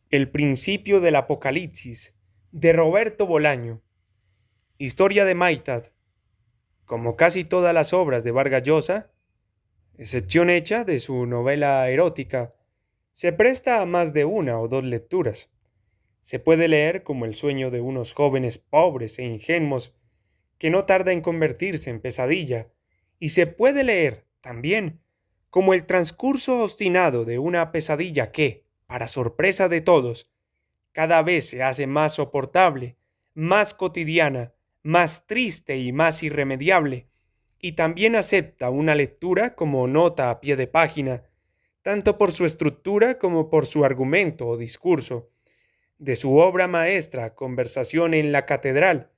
El principio del Apocalipsis, de Roberto Bolaño. Historia de Maitad. Como casi todas las obras de Vargas Llosa, excepción hecha de su novela erótica, se presta a más de una o dos lecturas. Se puede leer como el sueño de unos jóvenes pobres e ingenuos que no tarda en convertirse en pesadilla, y se puede leer también como el transcurso obstinado de una pesadilla que, para sorpresa de todos, cada vez se hace más soportable, más cotidiana, más triste y más irremediable, y también acepta una lectura como nota a pie de página, tanto por su estructura como por su argumento o discurso, de su obra maestra Conversación en la Catedral,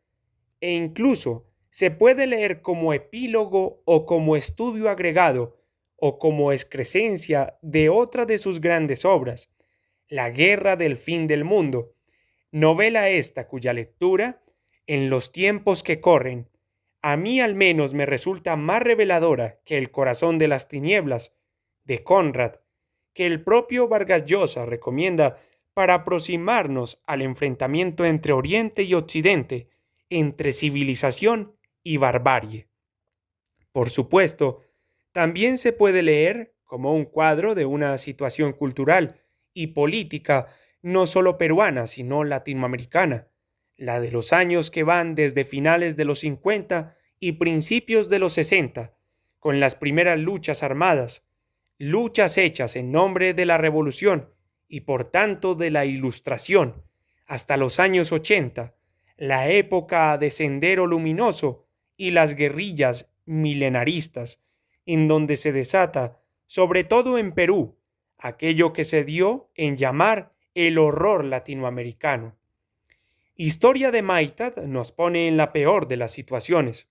e incluso se puede leer como epílogo o como estudio agregado o como excrescencia de otra de sus grandes obras, La Guerra del Fin del Mundo, novela esta cuya lectura, en los tiempos que corren, a mí al menos me resulta más reveladora que El corazón de las tinieblas, de Conrad, que el propio Vargas Llosa recomienda para aproximarnos al enfrentamiento entre Oriente y Occidente, entre civilización y barbarie. Por supuesto, también se puede leer como un cuadro de una situación cultural y política no solo peruana, sino latinoamericana, la de los años que van desde finales de los 50 y principios de los 60, con las primeras luchas armadas, luchas hechas en nombre de la revolución y por tanto de la ilustración, hasta los años 80, la época de Sendero Luminoso y las guerrillas milenaristas, en donde se desata, sobre todo en Perú, aquello que se dio en llamar el horror latinoamericano. Historia de Maitad nos pone en la peor de las situaciones.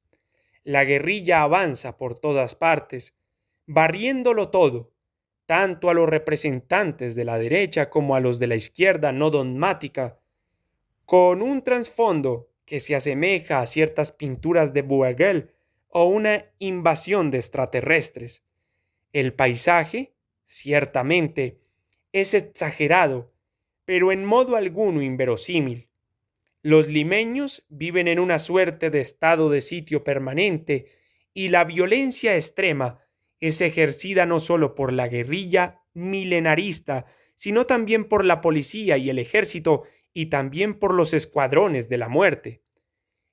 La guerrilla avanza por todas partes, barriéndolo todo, tanto a los representantes de la derecha como a los de la izquierda no dogmática, con un trasfondo que se asemeja a ciertas pinturas de Bruegel o una invasión de extraterrestres. El paisaje, ciertamente, es exagerado, pero en modo alguno inverosímil. Los limeños viven en una suerte de estado de sitio permanente y la violencia extrema es ejercida no solo por la guerrilla milenarista, sino también por la policía y el ejército y también por los escuadrones de la muerte.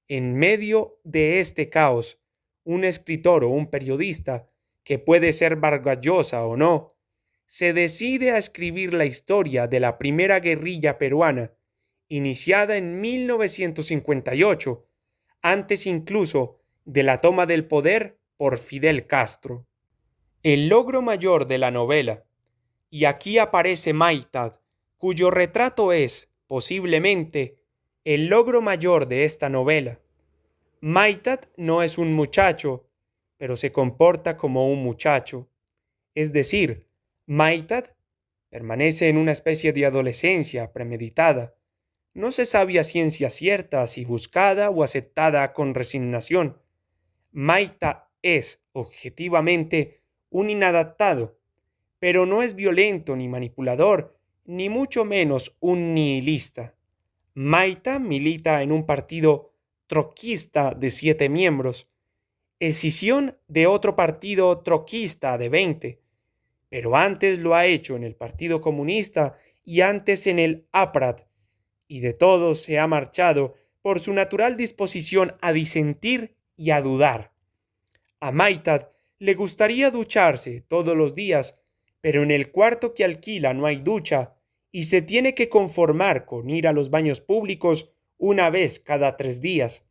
En medio de este caos, un escritor o un periodista, que puede ser Vargas Llosa o no, se decide a escribir la historia de la primera guerrilla peruana, iniciada en 1958, antes incluso de la toma del poder por Fidel Castro. El logro mayor de la novela, y aquí aparece Maitad, cuyo retrato es, posiblemente, el logro mayor de esta novela. Maitad no es un muchacho, pero se comporta como un muchacho. Es decir, Maitad permanece en una especie de adolescencia premeditada. No se sabe a ciencia cierta si buscada o aceptada con resignación. Maitad es, objetivamente, un inadaptado, pero no es violento ni manipulador, ni mucho menos un nihilista. Maitad milita en un partido troquista de 7 miembros, escisión de otro partido troquista de 20, pero antes lo ha hecho en el Partido Comunista y antes en el APRAD, y de todos se ha marchado por su natural disposición a disentir y a dudar. A Maitad le gustaría ducharse todos los días, pero en el cuarto que alquila no hay ducha y se tiene que conformar con ir a los baños públicos una vez cada 3 días.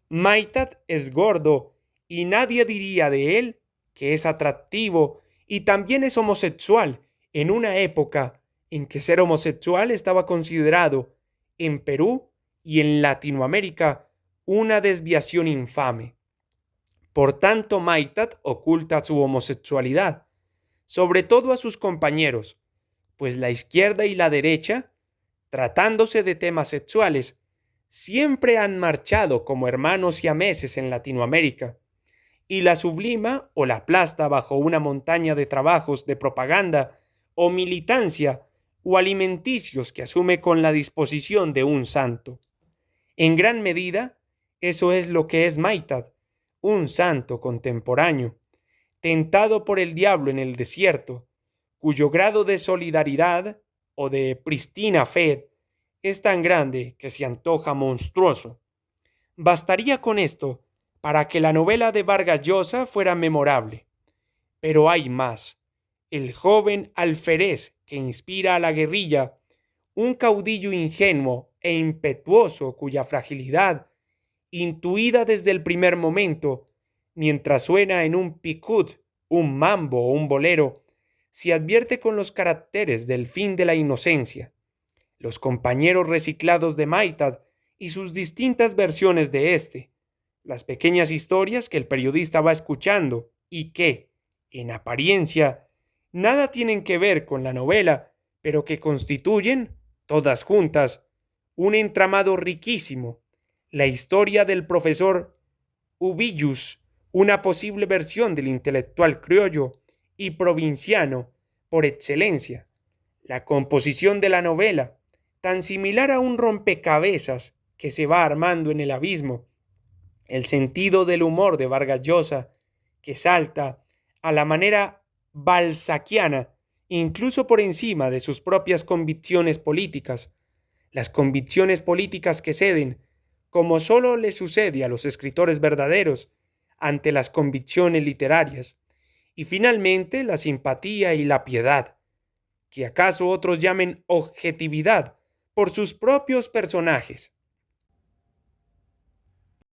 Maitad es gordo y nadie diría de él que es atractivo y también es homosexual en una época en que ser homosexual estaba considerado en Perú y en Latinoamérica una desviación infame. Por tanto, Maitad oculta su homosexualidad, sobre todo a sus compañeros, pues la izquierda y la derecha, tratándose de temas sexuales, siempre han marchado como hermanos siameses en Latinoamérica, y la sublima o la aplasta bajo una montaña de trabajos de propaganda o militancia o alimenticios que asume con la disposición de un santo. En gran medida, eso es lo que es Maitad, un santo contemporáneo, tentado por el diablo en el desierto, cuyo grado de solidaridad o de pristina fe es tan grande que se antoja monstruoso. Bastaría con esto para que la novela de Vargas Llosa fuera memorable. Pero hay más. El joven alférez que inspira a la guerrilla, un caudillo ingenuo e impetuoso cuya fragilidad, intuida desde el primer momento, mientras suena en un picut, un mambo o un bolero, se advierte con los caracteres del fin de la inocencia. Los compañeros reciclados de Maitad y sus distintas versiones de este, las pequeñas historias que el periodista va escuchando y que, en apariencia, nada tienen que ver con la novela, pero que constituyen, todas juntas, un entramado riquísimo, la historia del profesor Ubillus, una posible versión del intelectual criollo y provinciano por excelencia, la composición de la novela, tan similar a un rompecabezas que se va armando en el abismo, el sentido del humor de Vargas Llosa, que salta a la manera balzaquiana, incluso por encima de sus propias convicciones políticas, las convicciones políticas que ceden, como solo le sucede a los escritores verdaderos, ante las convicciones literarias, y finalmente la simpatía y la piedad, que acaso otros llamen objetividad, por sus propios personajes.